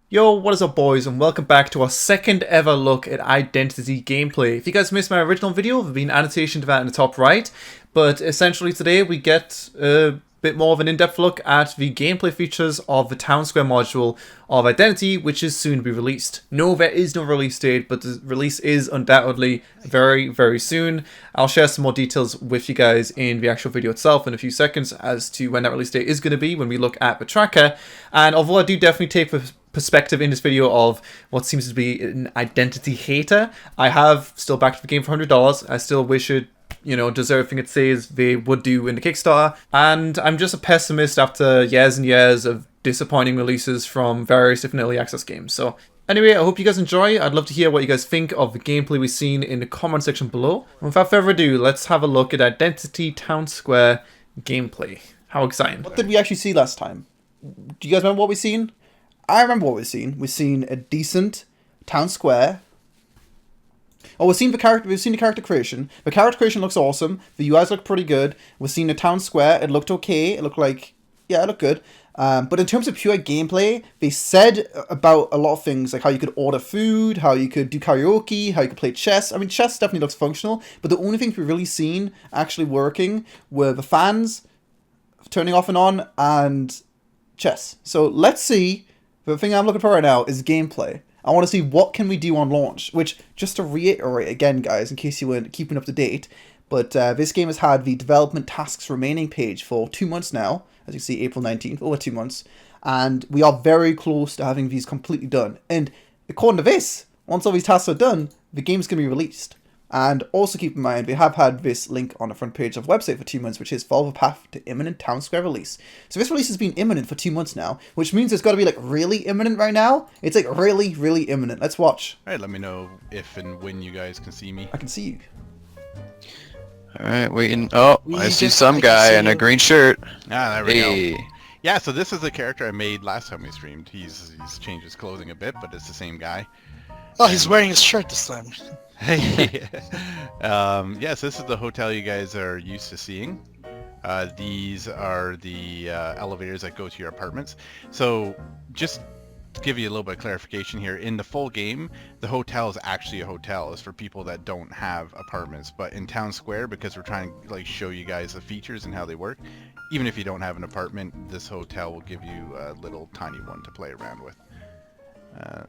Yo, what is up boys, and welcome back to our second ever look at Identity gameplay. If you guys missed my original video, there'll be an annotation to that in the top right, but essentially today we get a bit more of an in-depth look at the gameplay features of the Town Square module of Identity, which is soon to be released. No, there is no release date, but the release is undoubtedly very, very soon. I'll share some more details with you guys in the actual video itself in a few seconds as to when that release date is going to be when we look at the tracker, and although I do definitely take the perspective in this video of what seems to be an identity hater, I have still backed the game for $100. I still wish it, deserved everything it says they would do in the Kickstarter, and I'm just a pessimist after years and years of disappointing releases from various different early access games. So anyway, I hope you guys enjoy. I'd love to hear what you guys think of the gameplay we've seen in the comment section below. And without further ado, let's have a look at Identity Town Square gameplay. How exciting. What did we actually see last time? Do you guys remember what we've seen? I remember what we've seen. We've seen a decent town square. Oh, we've seen the character creation. The character creation looks awesome. The UIs look pretty good. We've seen a town square. It looked okay. It looked like, yeah, it looked good. But in terms of pure gameplay, they said about a lot of things, like how you could order food, how you could do karaoke, how you could play chess. I mean, chess definitely looks functional, but the only things we've really seen actually working were the fans turning off and on and chess. So let's see. The thing I'm looking for right now is gameplay. I want to see what can we do on launch, which, just to reiterate again, guys, in case you weren't keeping up to date, but this game has had the development tasks remaining page for 2 months now, as you see, April 19th, over 2 months, and we are very close to having these completely done. And according to this, once all these tasks are done, the game's going to be released. And also keep in mind, we have had this link on the front page of the website for 2 months, which is Follow the Path to Imminent Town Square release. So this release has been imminent for 2 months now, which means it's got to be like really imminent right now. It's like really, really imminent. Let's watch. Alright, let me know if and when you guys can see me. I can see you. Alright, waiting. Oh, I see some guy in a green shirt. Ah, there we Hey. go. Yeah, so this is the character I made last time we streamed. He's changed his clothing a bit, but it's the same guy. Oh, he's wearing his shirt this time. Hey. Yes, this is the hotel you guys are used to seeing. These are the elevators that go to your apartments. So just to give you a little bit of clarification here, in the full game, the hotel is actually a hotel. It's for people that don't have apartments. But in Town Square, because we're trying to like show you guys the features and how they work, even if you don't have an apartment, this hotel will give you a little tiny one to play around with.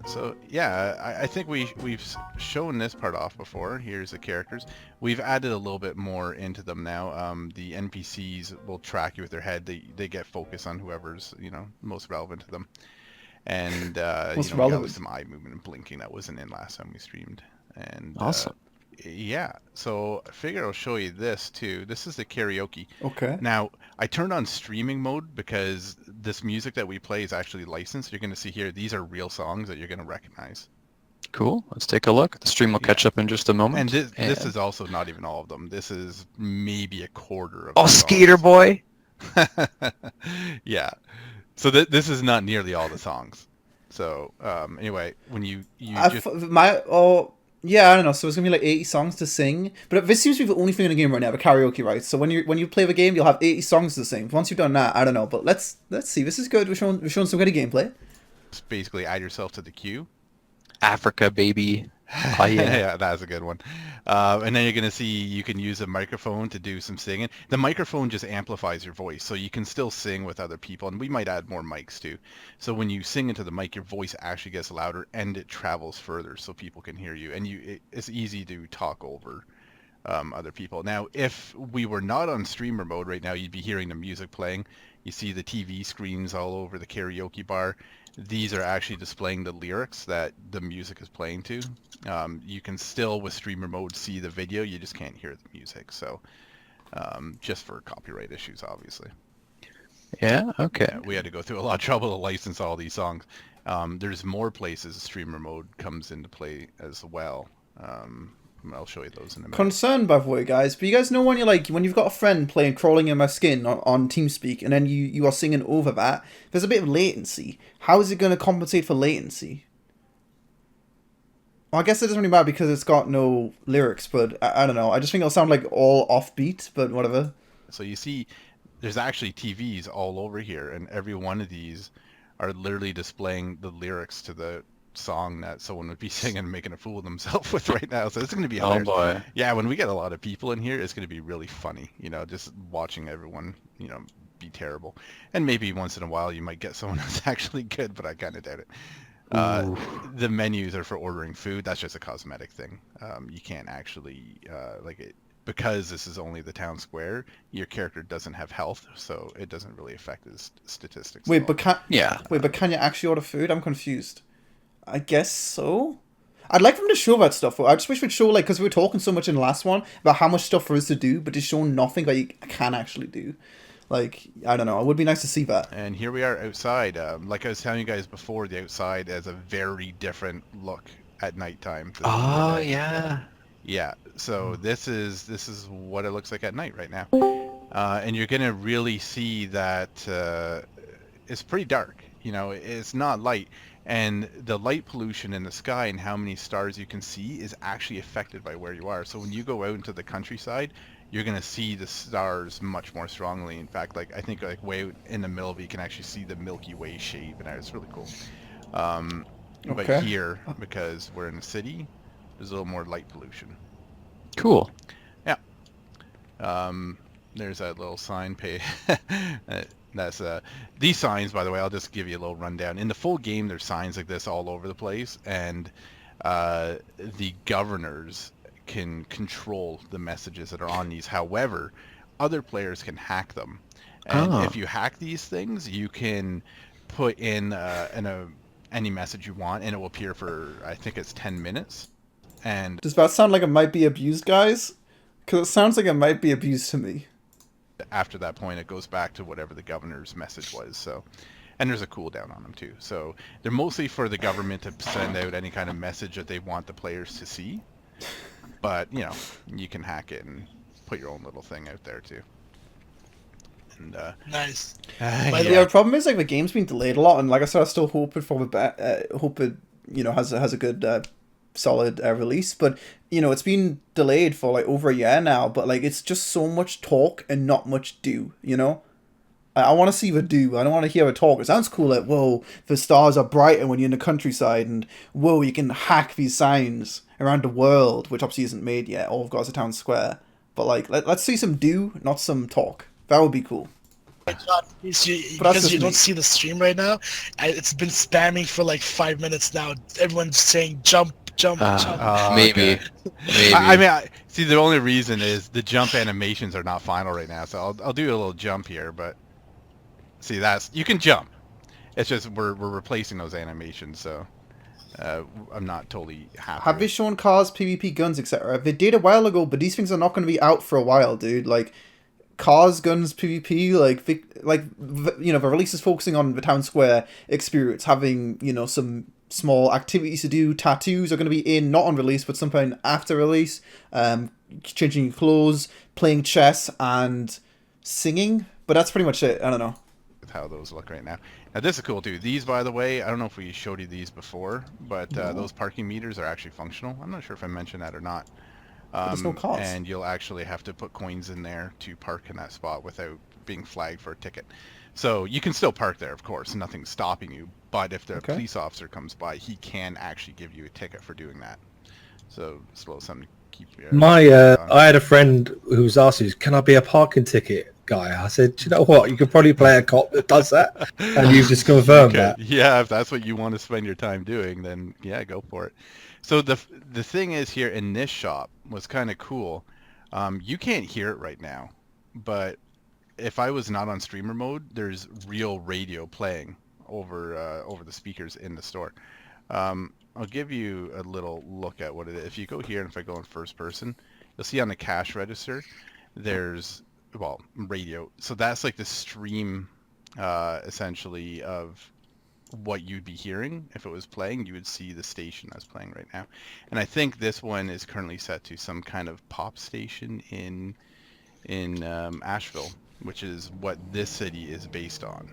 So yeah, I think we've shown this part off before. Here's the characters. We've added a little bit more into them now. The NPCs will track you with their head. They get focus on whoever's most relevant to them. And Most we got relevant. some eye movement and blinking that wasn't in last time we streamed. And Awesome. yeah, so I figured I'll show you this too. This is the karaoke. Okay. Now, I turned on streaming mode because this music that we play is actually licensed. You're going to see here, these are real songs that you're going to recognize. Cool. Let's take a look. The stream will catch up in just a moment. And this is also not even all of them. This is maybe a quarter of Oh, the Skater songs. Boy! Yeah. So this is not nearly all the songs. So anyway, when you Yeah, I don't know. So it's gonna be like 80 songs to sing, but this seems to be the only thing in the game right now, the karaoke, right? So when you play the game, you'll have 80 songs to sing. Once you've done that, I don't know, but let's see. This is good. We're showing some good gameplay. basically add yourself to the queue. Africa, baby. Oh, yeah. Yeah, that's a good one. And then you're going to see you can use a microphone to do some singing. The microphone just amplifies your voice, so you can still sing with other people, and we might add more mics too. So when you sing into the mic, your voice actually gets louder, and it travels further so people can hear you. And it's easy to talk over other people. Now, if we were not on streamer mode right now, you'd be hearing the music playing. You see the TV screens all over the karaoke bar. These are actually displaying the lyrics that the music is playing to. You can still, with streamer mode, see the video. You just can't hear the music. So just for copyright issues, obviously. Yeah, okay. Yeah, we had to go through a lot of trouble to license all these songs. There's more places streamer mode comes into play as well. I'll show you those in a minute. Concerned, by the way, guys, but you guys know when when you've got a friend playing Crawling in My Skin on TeamSpeak, and then you are singing over that, there's a bit of latency. How is it going to compensate for latency? Well, I guess it doesn't really matter because it's got no lyrics, but I don't know. I just think it'll sound like all offbeat, but whatever. So you see, there's actually TVs all over here, and every one of these are literally displaying the lyrics to the song that someone would be singing and making a fool of themselves with right now. So it's going to be Oh hilarious. boy. Yeah, when we get a lot of people in here, it's going to be really funny. Just watching everyone, be terrible. And maybe once in a while you might get someone that's actually good, but I kind of doubt it. The menus are for ordering food. That's just a cosmetic thing. You can't actually because this is only the town square. Your character doesn't have health, so it doesn't really affect his statistics. Wait, at all. but can you actually order food? I'm confused. I guess so. I'd like them to show that stuff. I just wish we'd show, because we were talking so much in the last one about how much stuff there is to do, but just show nothing that you can actually do. I don't know. It would be nice to see that. And here we are outside. Like I was telling you guys before, the outside has a very different look at nighttime. Oh yeah. Yeah. So this is what it looks like at night right now, and you're gonna really see that it's pretty dark. It's not light, and the light pollution in the sky and how many stars you can see is actually affected by where you are. So when you go out into the countryside, you're gonna see the stars much more strongly. In fact, I think way out in the middle of it, you can actually see the Milky Way shape, and it's really cool. But Okay. here, because we're in the city, there's a little more light pollution. Cool. Yeah. There's that little sign. That's these signs, by the way. I'll just give you a little rundown. In the full game, there's signs like this all over the place, and the governors can control the messages that are on these. However, other players can hack them, and if you hack these things, you can put in any message you want, and it will appear for, I think it's 10 minutes. And Does that sound like it might be abused, guys? Because it sounds like it might be abused to me. after that point, it goes back to whatever the governor's message was. So, and there's a cooldown on them too. So they're mostly for the government to send out any kind of message that they want the players to see. But you can hack it and put your own little thing out there too. And Nice. The problem is the game's been delayed a lot, and like I said, I still hope it has a good solid release. But it's been delayed for over a year now. But it's just so much talk and not much do. I want to see the do. I don't want to hear the talk. It sounds cool. Whoa, the stars are brighter when you're in the countryside, and whoa, you can hack these signs around the world, which obviously isn't made yet. All of God's a town square. But let's see some do, not some talk. That would be cool. Because you don't see the stream right now, it's been spamming for 5 minutes now. Everyone's saying jump, jump, jump. Maybe. Okay. Maybe. I mean, see, the only reason is the jump animations are not final right now. So I'll do a little jump here, but see, you can jump. It's just we're replacing those animations, so I'm not totally happy. Have they shown cars, PvP, guns, etc.? They did a while ago, but these things are not going to be out for a while, dude. Cars, guns, PvP, the release is focusing on the town square experience, having some small activities to do. Tattoos are going to be not on release, but sometime after release. Changing your clothes, playing chess, and singing. But that's pretty much it. I don't know. How those look right now. Now this is cool too. These, by the way, I don't know if we showed you these before, but those parking meters are actually functional. I'm not sure if I mentioned that or not. There's no cost. And you'll actually have to put coins in there to park in that spot without being flagged for a ticket. So you can still park there, of course. Nothing's stopping you. But if the police officer comes by, he can actually give you a ticket for doing that. So it's a little something to keep your I had a friend who was asking, can I be a parking ticket guy? I said, do you know what? You could probably play a cop that does that. And you've just confirmed that. Yeah, if that's what you want to spend your time doing, then yeah, go for it. So the thing is here in this shop was kind of cool. You can't hear it right now, but if I was not on streamer mode, there's real radio playing over the speakers in the store. I'll give you a little look at what it is. If you go here, and if I go in first person, you'll see on the cash register, there's radio. So that's the stream essentially of what you'd be hearing. If it was playing, you would see the station that's playing right now. And I think this one is currently set to some kind of pop station in Asheville, which is what this city is based on.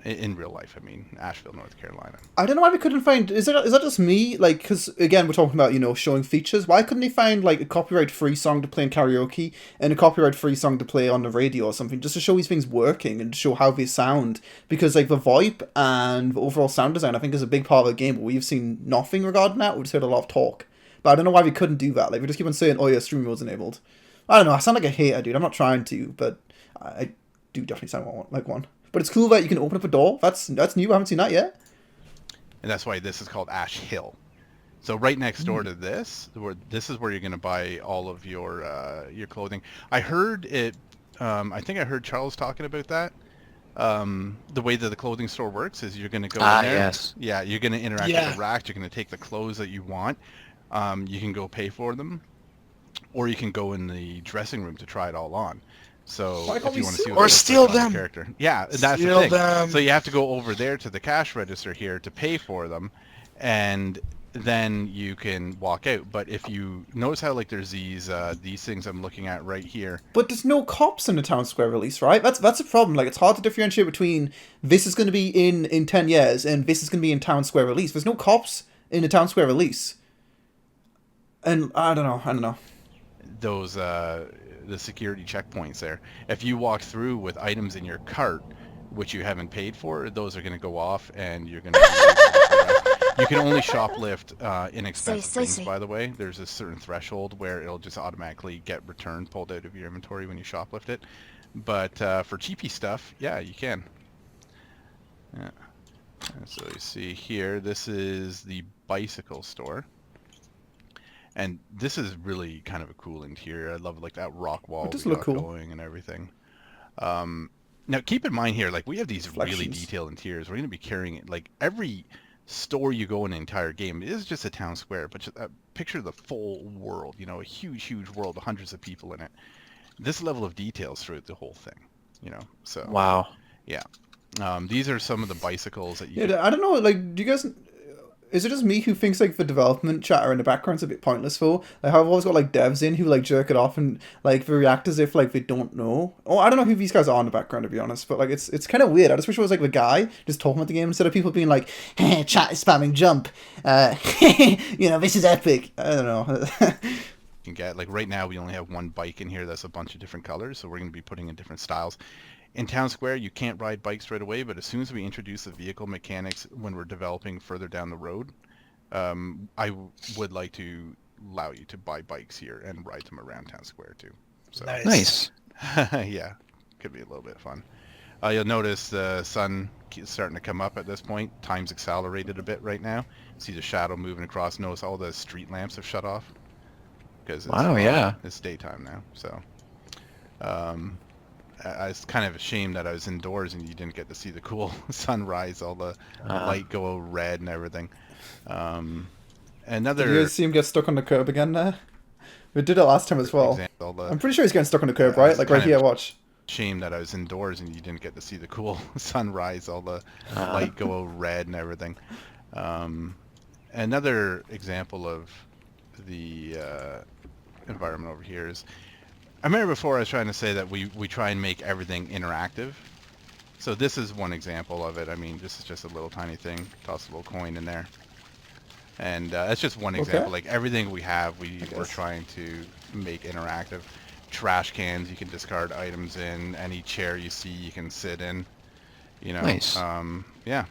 In real life, I mean, Asheville, North Carolina. I don't know why we couldn't find. Is that just me? Like, because again, we're talking about showing features. Why couldn't they find like a copyright-free song to play in karaoke and a copyright-free song to play on the radio or something, just to show these things working and to show how they sound? Because like the VoIP and the overall sound design, I think, is a big part of the game. But we've seen nothing regarding that. We've just heard a lot of talk. But I don't know why we couldn't do that. Like, we just keep on saying, "Oh yeah, stream mode's enabled." I don't know. I sound like a hater, dude. I'm not trying to, but I do definitely sound like one. But it's cool that you can open up a door. That's new. I haven't seen that yet. And that's why this is called Ash Hill. So right next door to this is where you're going to buy all of your clothing. I heard it. I think I heard Charles talking about that. The way that the clothing store works is you're going to go in there. Yes. Yeah, you're going to interact with the rack. You're going to take the clothes that you want. You can go pay for them, or you can go in the dressing room to try it all on. So if you want to see what or steal like them. The character. Yeah, that's steal the thing. them. So you have to go over there to the cash register here to pay for them, and then you can walk out. But if you notice how like there's these things I'm looking at right here. But there's no cops in the Town Square release, right? That's a problem. Like, it's hard to differentiate between this is going to be in 10 years and this is going to be in Town Square release. There's no cops in the Town Square release. And I don't know. Those the security checkpoints there. If you walk through with items in your cart, which you haven't paid for, those are going to go off, and you're going to. You can only shoplift inexpensive things. By the way, there's a certain threshold where it'll just automatically get returned, pulled out of your inventory when you shoplift it. But for cheapy stuff, yeah, you can. Yeah. And so you see here, this is the bicycle store. And this is really kind of a cool interior. I love like that rock wall does look cool. Going and everything. Now keep in mind here, like we have these really detailed interiors. We're going to be carrying it. Like every store you go in the entire game is just a town square, but just picture the full world. You know, a huge world with hundreds of people in it. This level of details throughout the whole thing. You know, so wow. Yeah. These are some of the bicycles that you. Yeah, I don't know. Like, do you guys? Is it just me who thinks like the development chatter in the background's a bit pointless though? Like, I've always got like devs in who like jerk it off and like they react as if like they don't know. Oh, I don't know who these guys are in the background to be honest, but like it's kind of weird. I just wish it was like the guy just talking about the game instead of people being like, hey, chat is spamming jump. This is epic. I don't know. Can get like right now we only have one bike in here that's a bunch of different colors, so we're going to be putting in different styles. In Town Square, you can't ride bikes right away, but as soon as we introduce the vehicle mechanics when we're developing further down the road, I would like to allow you to buy bikes here and ride them around Town Square too. So Nice. yeah, could be a little bit of fun. You'll notice the sun is starting to come up at this point. Time's accelerated a bit right now. See the shadow moving across. Notice all the street lamps have shut off because it's daytime now. So. I was kind of ashamed that I was indoors and you didn't get to see the cool sunrise, all the light go red and everything. Did you guys see him get stuck on the curb again there? We did it last time as well. I'm pretty sure he's getting stuck on the curb, right? Like right here, watch. Shame that I was indoors and you didn't get to see the cool sunrise, all the light go red and everything. Another example of the environment over here is, I remember before I was trying to say that we try and make everything interactive. So this is one example of it. I mean, this is just a little tiny thing. Toss a little coin in there. And that's just one example. Like everything we have, we're trying to make interactive. Trash cans you can discard items in. Any chair you see you can sit in. You know. Nice. Yeah.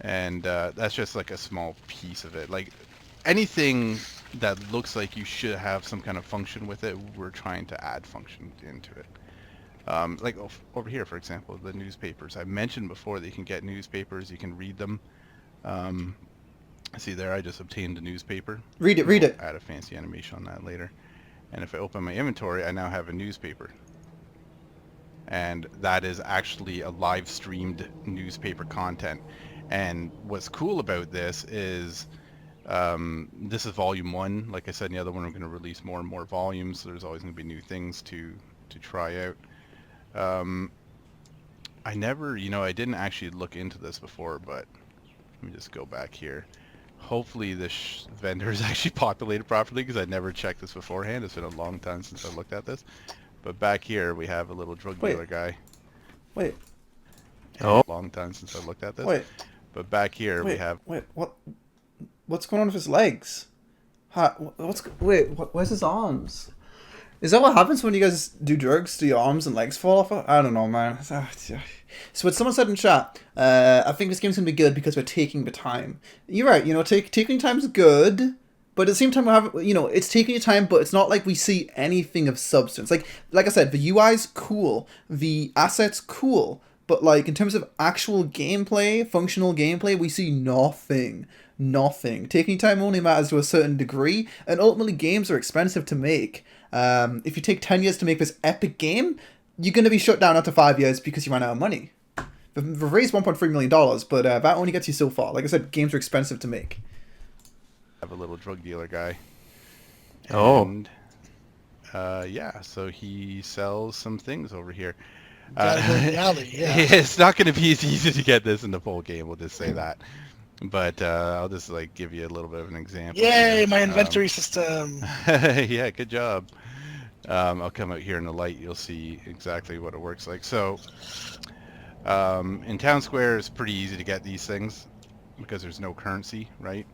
And that's just like a small piece of it. Like anything that looks like you should have some kind of function with it, we're trying to add function into it. Like over here, for example, the newspapers. I mentioned before that you can get newspapers, you can read them. See there, I just obtained a newspaper. Read it. Add a fancy animation on that later. And if I open my inventory, I now have a newspaper. And that is actually a live streamed newspaper content. And what's cool about this is this is volume 1. Like I said in the other one, we're going to release more and more volumes. So there's always going to be new things to try out. I didn't actually look into this before, but let me just go back here. Hopefully this vendor is actually populated properly because I never checked this beforehand. It's been a long time since I looked at this. But back here we have a little drug dealer guy. Wait. Oh. A long time since I looked at this. Wait, But back here we have. wait, what's going on with his legs? Where's his arms? Is that what happens when you guys do drugs? Do your arms and legs fall off? I don't know, man. So what someone said in chat, I think this game's going to be good because we're taking the time. You're right, taking time's good, but at the same time, it's taking your time, but it's not like we see anything of substance. Like I said, the UI's cool, the assets cool, but like in terms of actual gameplay, functional gameplay, we see nothing. Nothing. Taking time only matters to a certain degree, and ultimately games are expensive to make. If you take 10 years to make this epic game, you're going to be shut down after 5 years because you ran out of money. We've raised $1.3 million, but that only gets you so far. Like I said, games are expensive to make. Have a little drug dealer guy. Oh. And, yeah, so he sells some things over here. Gotta go in the alley, yeah. It's not going to be as easy to get this in the full game, we'll just say that. But I'll just like give you a little bit of an example. Yay, here. my inventory system. Yeah, good job. I'll come out here in the light, you'll see exactly what it works like. So in Town Square it's pretty easy to get these things because there's no currency, right?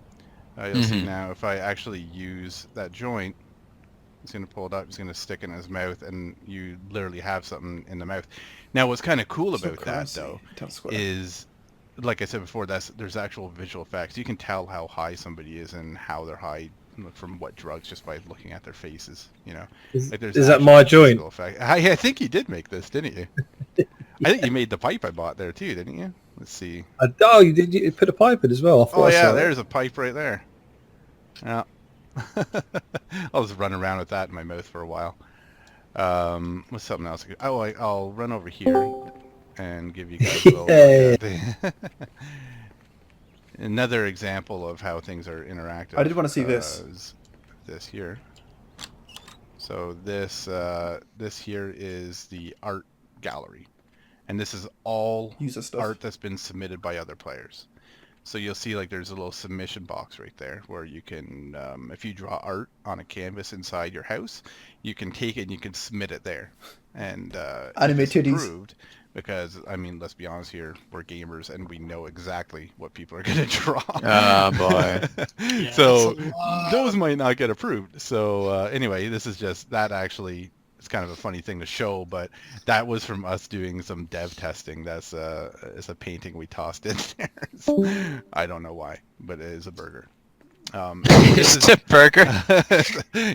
You'll see now if I actually use that joint, he's going to pull it up, he's going to stick it in his mouth, and you literally have something in the mouth. Now what's kind of cool about that though is, like I said before, there's actual visual effects. You can tell how high somebody is and how they're high from what drugs just by looking at their faces. Is there's that my joint? I think you did make this, didn't you? I think you made the pipe I bought there too, didn't you? Let's see. Oh, you did. You put a pipe in as well. I thought Oh I yeah, saw it. there's a pipe right there. Yeah. I'll just run around with that in my mouth for a while. What's something else? Oh, I'll run over here and give you guys a little look at another example of how things are interactive. I did want to see this. This here. So this here is the art gallery, and this is all User stuff. art that's been submitted by other players. So you'll see like there's a little submission box right there where you can, if you draw art on a canvas inside your house, you can take it and you can submit it there. And Anime it's titties. approved because, I mean, let's be honest here, we're gamers and we know exactly what people are going to draw. Ah, boy. Yeah, So that's a lot. those might not get approved. So anyway, this is just, that actually, it's kind of a funny thing to show, but that was from us doing some dev testing. That's it's a painting we tossed in there. I don't know why, but it is a burger. Just a burger?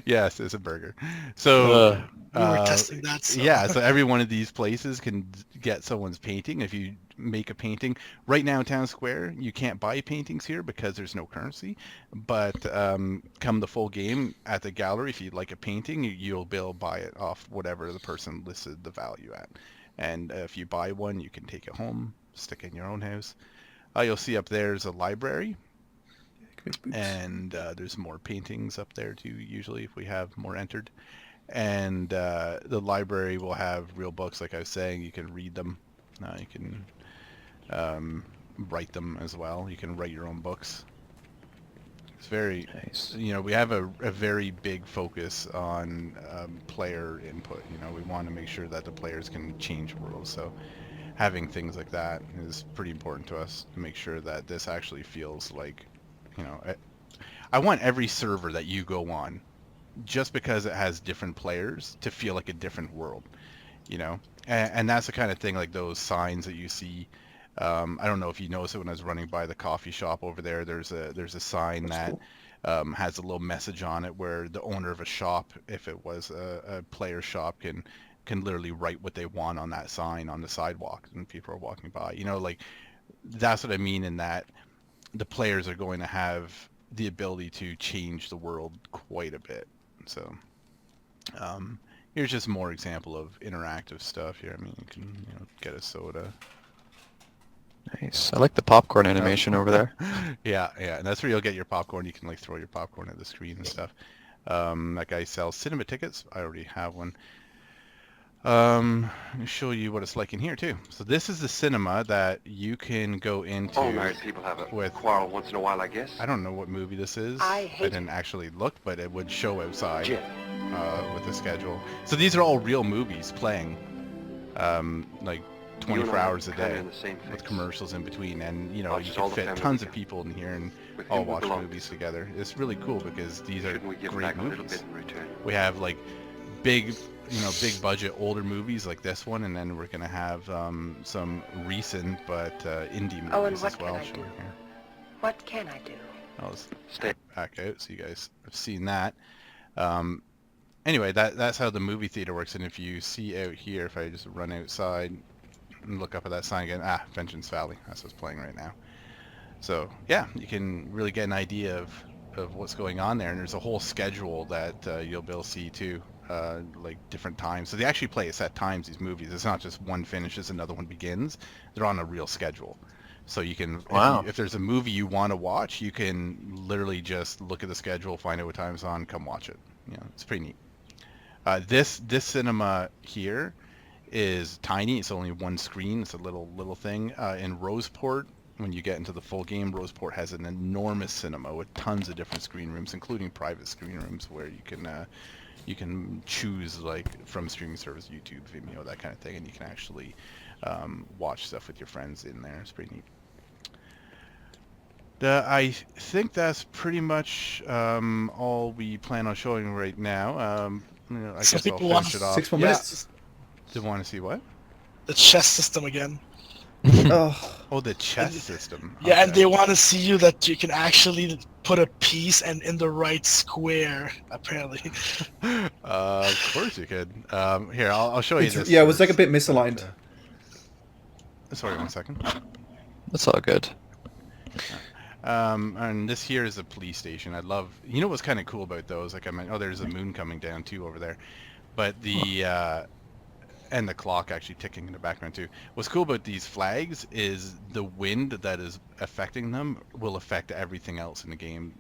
Yes, it's a burger. So We were testing that. So. yeah, so every one of these places can get someone's painting. If you make a painting right now in Town Square, you can't buy paintings here because there's no currency. But come the full game at the gallery, if you like a painting, you'll be able to buy it off whatever the person listed the value at. And if you buy one, you can take it home, stick it in your own house. You'll see up there's a library. And there's more paintings up there too, usually, if we have more entered. And the library will have real books, like I was saying. You can read them. You can write them as well. You can write your own books. It's very Nice. we have a very big focus on player input. We want to make sure that the players can change worlds. So having things like that is pretty important to us to make sure that this actually feels like, I want every server that you go on, just because it has different players, to feel like a different world, and that's the kind of thing, like those signs that you see. I don't know if you noticed it when I was running by the coffee shop over there. There's a sign that has a little message on it where the owner of a shop, if it was a player shop, can literally write what they want on that sign on the sidewalk and people are walking by. Like that's what I mean in that the players are going to have the ability to change the world quite a bit. So here's just more example of interactive stuff here. I mean, you can get a soda. Nice. I like the popcorn animation over there. Yeah, and that's where you'll get your popcorn. You can like throw your popcorn at the screen and stuff. That guy sells cinema tickets. I already have one. Let me show you what it's like in here too. So this is the cinema that you can go into. All married people have a quarrel once in a while, I guess. I don't know what movie this is. I didn't actually look, but it would show outside with the schedule. So these are all real movies playing. Like 24 hours a kinda day in the same with phase. commercials in between, and you know, Watches you all can the fit family tons of together. people in here and With all him we watch belong movies to. together. It's really cool because these are Shouldn't we give great back a little movies. bit in return? We have like big, you know, big budget older movies like this one, and then we're gonna have some recent but indie movies Oh, and what as well. can I shown do? here. What can I do? I'll just Stay. back out so you guys have seen that. Um, anyway, that's how the movie theater works. And if you see out here, if I just run outside and look up at that sign again, Vengeance Valley, that's what's playing right now. So yeah, you can really get an idea of what's going on there, and there's a whole schedule that you'll be able to see too, like different times. So they actually play at set times, these movies. It's not just one finishes, another one begins. They're on a real schedule. So you can, Wow. if there's a movie you want to watch, you can literally just look at the schedule, find out what time it's on, come watch it. You know, it's pretty neat. This cinema here is tiny. It's only one screen. It's a little thing. In Roseport, when you get into the full game, Roseport has an enormous cinema with tons of different screen rooms, including private screen rooms where you can choose like from streaming service, YouTube, Vimeo, that kind of thing, and you can actually watch stuff with your friends in there. It's pretty neat. I think that's pretty much all we plan on showing right now. You know, I Some guess I'll people want finish it off. 6 more Yeah. minutes. Do you want to see what? The chess system again. Oh, Oh, the chess system. Yeah, and Okay. they want to see you that you can actually put a piece and in the right square, apparently. Of course you could. Here, I'll show you it's, this. yeah, it was like a first. bit misaligned. Sorry, 1 second. That's all good. And this here is a police station. I love. You know what's kind of cool about those? Like I meant, oh, there's a moon coming down too over there, but the and the clock actually ticking in the background too. What's cool about these flags is the wind that is affecting them will affect everything else in the game.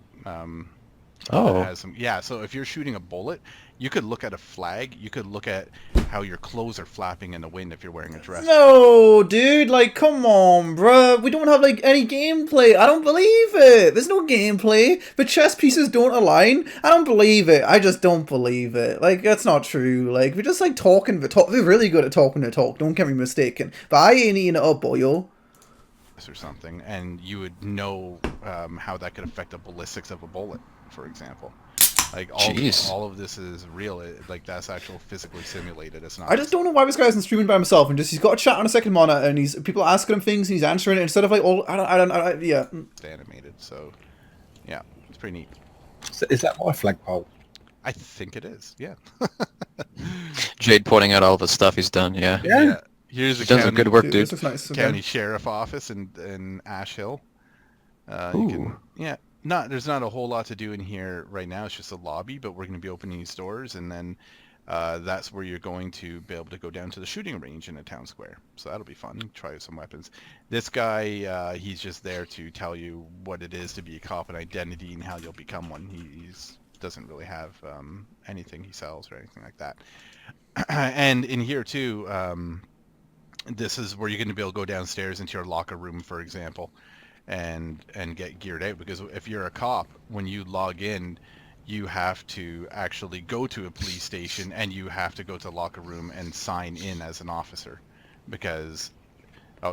Oh. That has some, yeah, so if you're shooting a bullet, you could look at a flag. You could look at how your clothes are flapping in the wind if you're wearing a dress. No, dude, like, come on, bruh. We don't have, like, any gameplay. I don't believe it. There's no gameplay. The chess pieces don't align. I don't believe it. I just don't believe it. Like, that's not true. Like, we're just, like, talking the talk. We're really good at talking the talk. Don't get me mistaken. But I ain't eating it up, boyo. Or something, and you would know how that could affect the ballistics of a bullet, for example. Like all of this is real. Like that's actual physically simulated. It's not. I just don't know why this guy isn't streaming by himself and just he's got a chat on a second monitor and he's people asking him things and he's answering it instead of like all yeah. Animated. So yeah, it's pretty neat. Is that my flagpole? I think it is. Yeah. Jade pointing out all the stuff he's done. Yeah. Yeah. Here's the He does some good work, This dude. looks nice. Okay. county sheriff office in Ash Hill. You can, yeah. There's not a whole lot to do in here right now. It's just a lobby, but we're going to be opening these doors, and then that's where you're going to be able to go down to the shooting range in a town square. So that'll be fun. Try out some weapons. This guy, he's just there to tell you what it is to be a cop and identity and how you'll become one. He doesn't really have anything he sells or anything like that. And in here too, this is where you're going to be able to go downstairs into your locker room, for example, and get geared out, because if you're a cop, when you log in, you have to actually go to a police station and you have to go to the locker room and sign in as an officer, because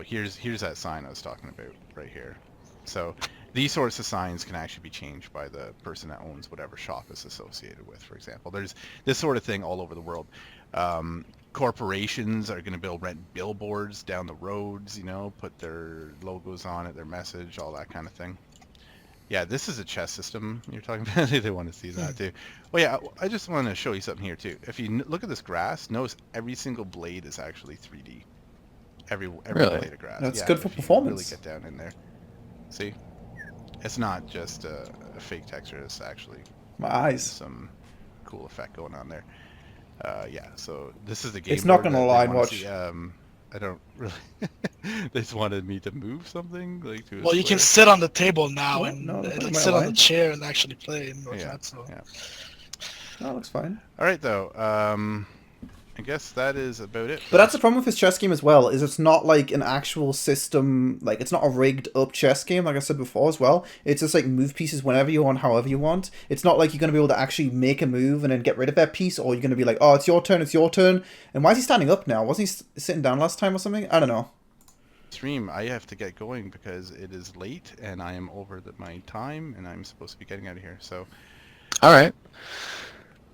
here's that sign I was talking about right here. So these sorts of signs can actually be changed by the person that owns whatever shop it's associated with, for example. There's this sort of thing all over the world. Corporations are going to build rent billboards down the roads, you know, put their logos on it, their message, all that kind of thing. Yeah, this is a chess system you're talking about. They want to see that too. Well, yeah, I just want to show you something here too. If you look at this grass, notice every single blade is actually 3D. Every Really? blade of grass. That's Yeah, good for if you performance. really get down in there. See? It's not just a fake texture. It's actually My eyes. some cool effect going on there. Yeah, so this is the game. It's not board gonna that they lie wanna much. see. I don't really. They just wanted me to move something like to. A Well, you can square. sit on the table now Oh, and no, like, am I sit on the lying? chair and actually play and Yeah, whatnot. So. yeah. That looks fine. All right, though. I guess that is about it. But that's the problem with this chess game as well, is it's not like an actual system, like it's not a rigged up chess game, like I said before as well. It's just like move pieces whenever you want, however you want. It's not like you're going to be able to actually make a move and then get rid of that piece, or you're going to be like, oh, it's your turn. And why is he standing up now? Wasn't he sitting down last time or something? I don't know. Stream, I have to get going because it is late and I am over my time and I'm supposed to be getting out of here. So, All right.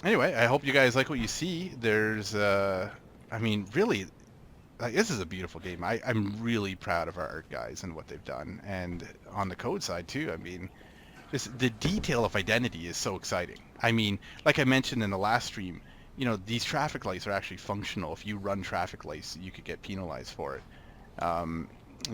anyway, I hope you guys like what you see. There's, I mean, really, like, this is a beautiful game. I'm really proud of our art guys and what they've done. And on the code side too, I mean, the detail of identity is so exciting. I mean, like I mentioned in the last stream, you know, these traffic lights are actually functional. If you run traffic lights, you could get penalized for it.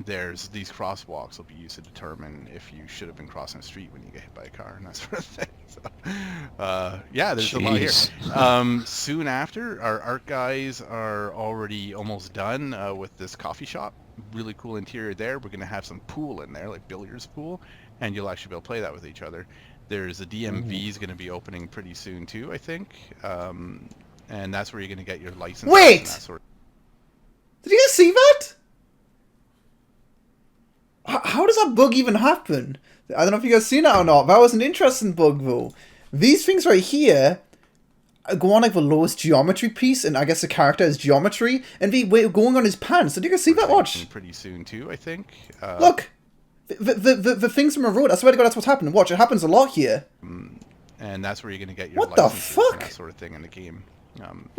There's these crosswalks will be used to determine if you should have been crossing the street when you get hit by a car and that sort of thing. So, yeah, there's a lot here. Soon after, our art guys are already almost done with this coffee shop. Really cool interior there. We're going to have some pool in there, like billiards pool, and you'll actually be able to play that with each other. There's a DMV is going to be opening pretty soon too, I think. And that's where you're going to get your license. Wait! And that sort of... Did you guys see that? How does that bug even happen? I don't know if you guys seen it or not. That was an interesting bug though. These things right here go on like the lowest geometry piece, and I guess the character is geometry, and be going on his pants. Did you guys see that? Watch. Pretty soon too, I think. Look, the things from the road. I swear to God, that's what's happening. Watch, it happens a lot here. And that's where you're going to get your what the licenses fuck? and that sort of thing in the game.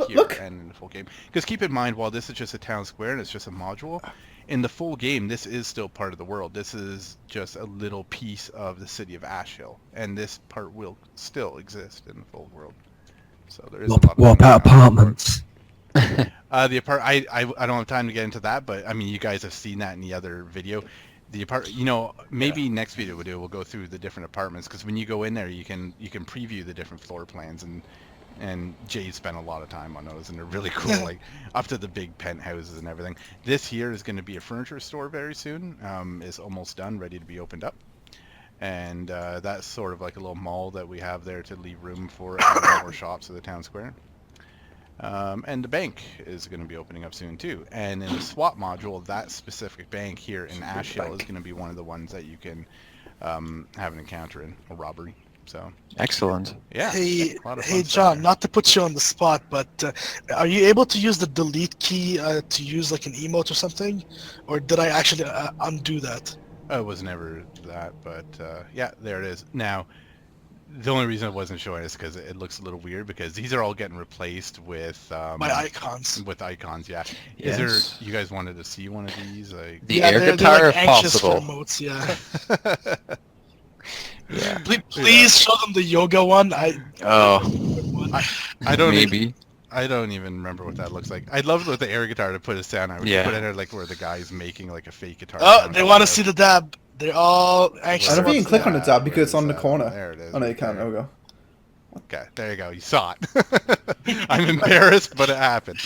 Look. And in the full game. Because keep in mind, while this is just a town square and it's just a module, in the full game, this is still part of the world. This is just a little piece of the city of Ash Hill, and this part will still exist in the full world. So there is What about apartments? The I don't have time to get into that, but I mean, you guys have seen that in the other video. The maybe next video we'll go through the different apartments, because when you go in there, you can preview the different floor plans, and Jay spent a lot of time on those, and they're really cool, like up to the big penthouses and everything. This here is going to be a furniture store very soon. It's almost done, ready to be opened up. And that's sort of like a little mall that we have there to leave room for more shops of the town square. And the bank is going to be opening up soon too. And in the SWAT module, that specific bank here in Ash Hill is going to be one of the ones that you can have an encounter in, a robbery. So excellent. Yeah. Hey, John, not to put you on the spot, but are you able to use the delete key to use like an emote or something, or did I actually undo that? It was never that, but yeah, there it is. Now, the only reason it wasn't showing is because it looks a little weird, because these are all getting replaced with my icons. With icons, yeah. Yes. Is there? You guys wanted to see one of these? Like... The air guitar, like if possible. Emotes, yeah. Yeah. Please show them the yoga one. I don't maybe. I don't even remember what that looks like. I'd love with the air guitar to put a sound. I would put in there like where the guy's making like a fake guitar. Oh, they want to see the dab. They're all anxious. I don't think you can click on the tab because it's on the that? corner. There it is. Oh no, you can't. There we go. Okay, there you go. You saw it. I'm embarrassed, but it happened.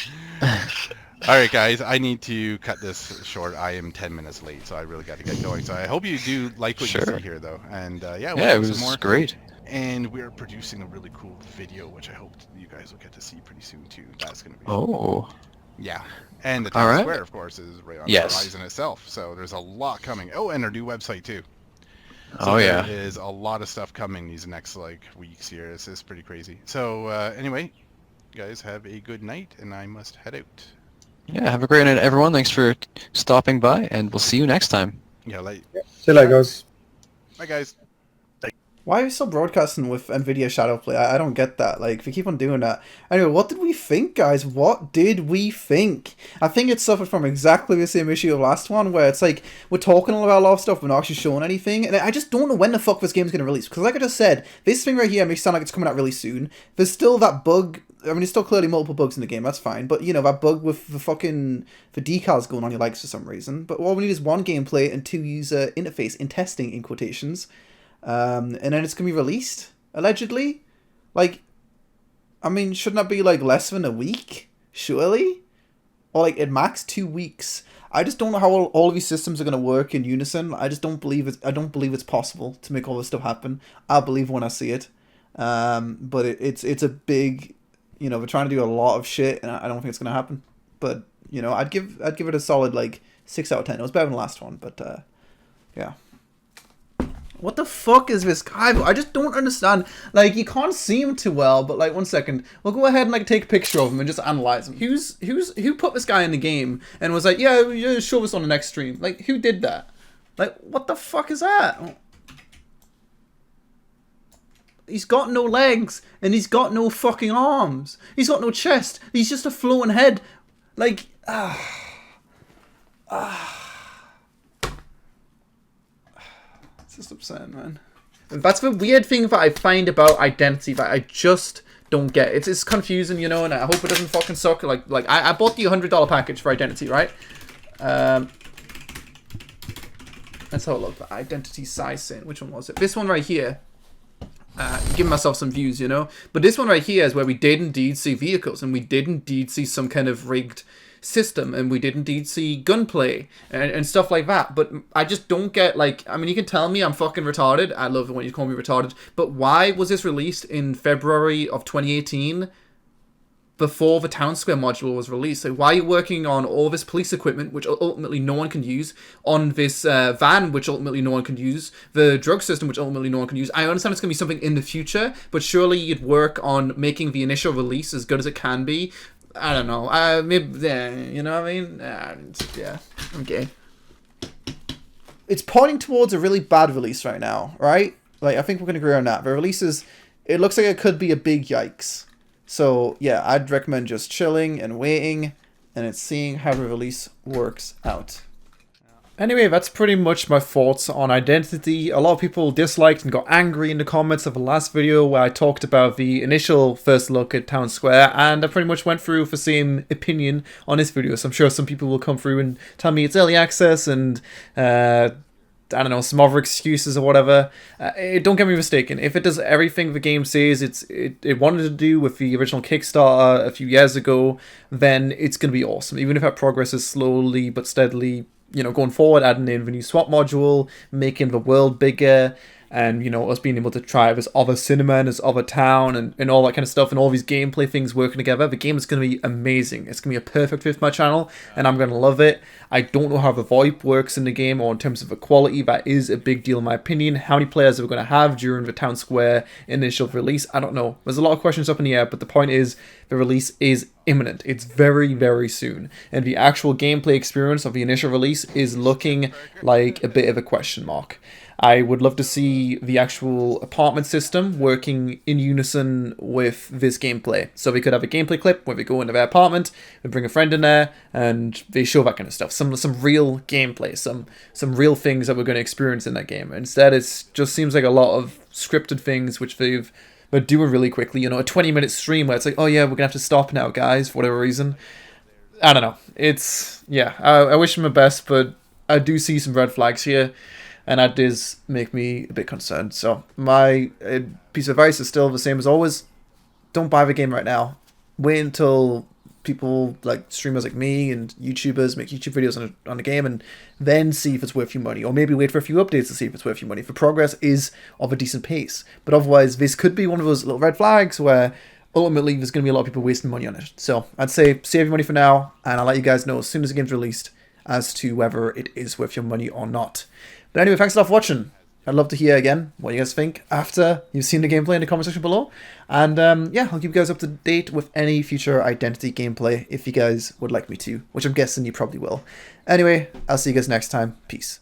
All right, guys, I need to cut this short. I am 10 minutes late, so I really got to get going. So I hope you do like what you see here, though. And yeah, it was more great. And we're producing a really cool video, which I hope you guys will get to see pretty soon too. That's going to be yeah. And the town square, of course, is right on the horizon itself. So there's a lot coming. Oh, and our new website too. So there is a lot of stuff coming these next weeks here. This is pretty crazy. So anyway, you guys have a good night, and I must head out. Yeah, have a great night, everyone. Thanks for stopping by, and we'll see you next time. Yeah, See you later, guys. Bye, guys. Why are you still broadcasting with NVIDIA Shadowplay? I don't get that. Like, if you keep on doing that. Anyway, what did we think, guys? What did we think? I think it suffered from exactly the same issue of last one, where it's like, we're talking about a lot of stuff, we're not actually showing anything, and I just don't know when the fuck this game's going to release. Because like I just said, this thing right here makes it sound like it's coming out really soon. There's still that bug. I mean, there's still clearly multiple bugs in the game, that's fine. But, you know, that bug with the decals going on your legs for some reason. But all we need is one gameplay and two user interface in testing, in quotations. And then it's going to be released, allegedly. Like, I mean, shouldn't that be, like, less than a week? Surely? Or, like, at max 2 weeks. I just don't know how all of these systems are going to work in unison. I just don't believe it's possible to make all this stuff happen. I'll believe when I see it. But it's a big... you know, they're trying to do a lot of shit, and I don't think it's gonna happen. But you know, I'd give it a solid like 6 out of 10. It was better than the last one, but yeah. What the fuck is this guy? I just don't understand. Like, you can't see him too well, but like, 1 second. We'll go ahead and like take a picture of him and just analyze him. Who put this guy in the game and was like, yeah, show this on the next stream? Like, who did that? Like, what the fuck is that? He's got no legs and he's got no fucking arms. He's got no chest. He's just a flowing head. Like, it's just upsetting, man. And that's the weird thing that I find about Identity that I just don't get. It's confusing, you know, and I hope it doesn't fucking suck. Like I bought the $100 package for Identity, right? Let's have a look. Identity size sin. Which one was it? This one right here. Giving myself some views, you know. But this one right here is where we did indeed see vehicles, and we did indeed see some kind of rigged system, and we did indeed see gunplay and stuff like that. But I just don't get, like, I mean, you can tell me I'm fucking retarded. I love it when you call me retarded. But why was this released in February of 2018 before the Town Square module was released? Like, why are you working on all this police equipment, which ultimately no one can use, on this van, which ultimately no one can use, the drug system, which ultimately no one can use? I understand it's going to be something in the future, but surely you'd work on making the initial release as good as it can be. I don't know. Maybe, yeah, you know what I mean? Yeah, I'm gay. It's pointing towards a really bad release right now, right? Like, I think we can agree on that. The release is, it looks like it could be a big yikes. So, yeah, I'd recommend just chilling and waiting and seeing how the release works out. Anyway, that's pretty much my thoughts on Identity. A lot of people disliked and got angry in the comments of the last video where I talked about the initial first look at Town Square, and I pretty much went through with the same opinion on this video. So I'm sure some people will come through and tell me it's early access and I don't know, some other excuses or whatever. Don't get me mistaken. If it does everything the game says it wanted to do with the original Kickstarter a few years ago, then it's going to be awesome. Even if that progress is slowly but steadily, you know, going forward, adding in the new swap module, making the world bigger, and, you know, us being able to try this other cinema and this other town and all that kind of stuff, and all these gameplay things working together, the game is going to be amazing. It's going to be a perfect fit for my channel, and I'm going to love it. I don't know how the VoIP works in the game, or in terms of the quality. That is a big deal in my opinion. How many players are we going to have during the Town Square initial release? I don't know. There's a lot of questions up in the air, but the point is, the release is imminent. It's very, very soon. And the actual gameplay experience of the initial release is looking like a bit of a question mark. I would love to see the actual apartment system working in unison with this gameplay. So we could have a gameplay clip where we go into their apartment, we bring a friend in there, and they show that kind of stuff. Some real gameplay, some real things that we're going to experience in that game. Instead, it just seems like a lot of scripted things which they're doing really quickly. You know, a 20-minute stream where it's like, oh yeah, we're going to have to stop now, guys, for whatever reason. I don't know. It's, yeah, I wish them the best, but I do see some red flags here. And that does make me a bit concerned. So my piece of advice is still the same as always. Don't buy the game right now. Wait until people like streamers like me and YouTubers make YouTube videos on the game, and then see if it's worth your money. Or maybe wait for a few updates to see if it's worth your money. If the progress is of a decent pace. But otherwise, this could be one of those little red flags where ultimately there's going to be a lot of people wasting money on it. So I'd say save your money for now, and I'll let you guys know as soon as the game's released as to whether it is worth your money or not. But anyway, thanks a lot for watching. I'd love to hear again what you guys think after you've seen the gameplay in the comment section below. And yeah, I'll keep you guys up to date with any future Identity gameplay if you guys would like me to, which I'm guessing you probably will. Anyway, I'll see you guys next time. Peace.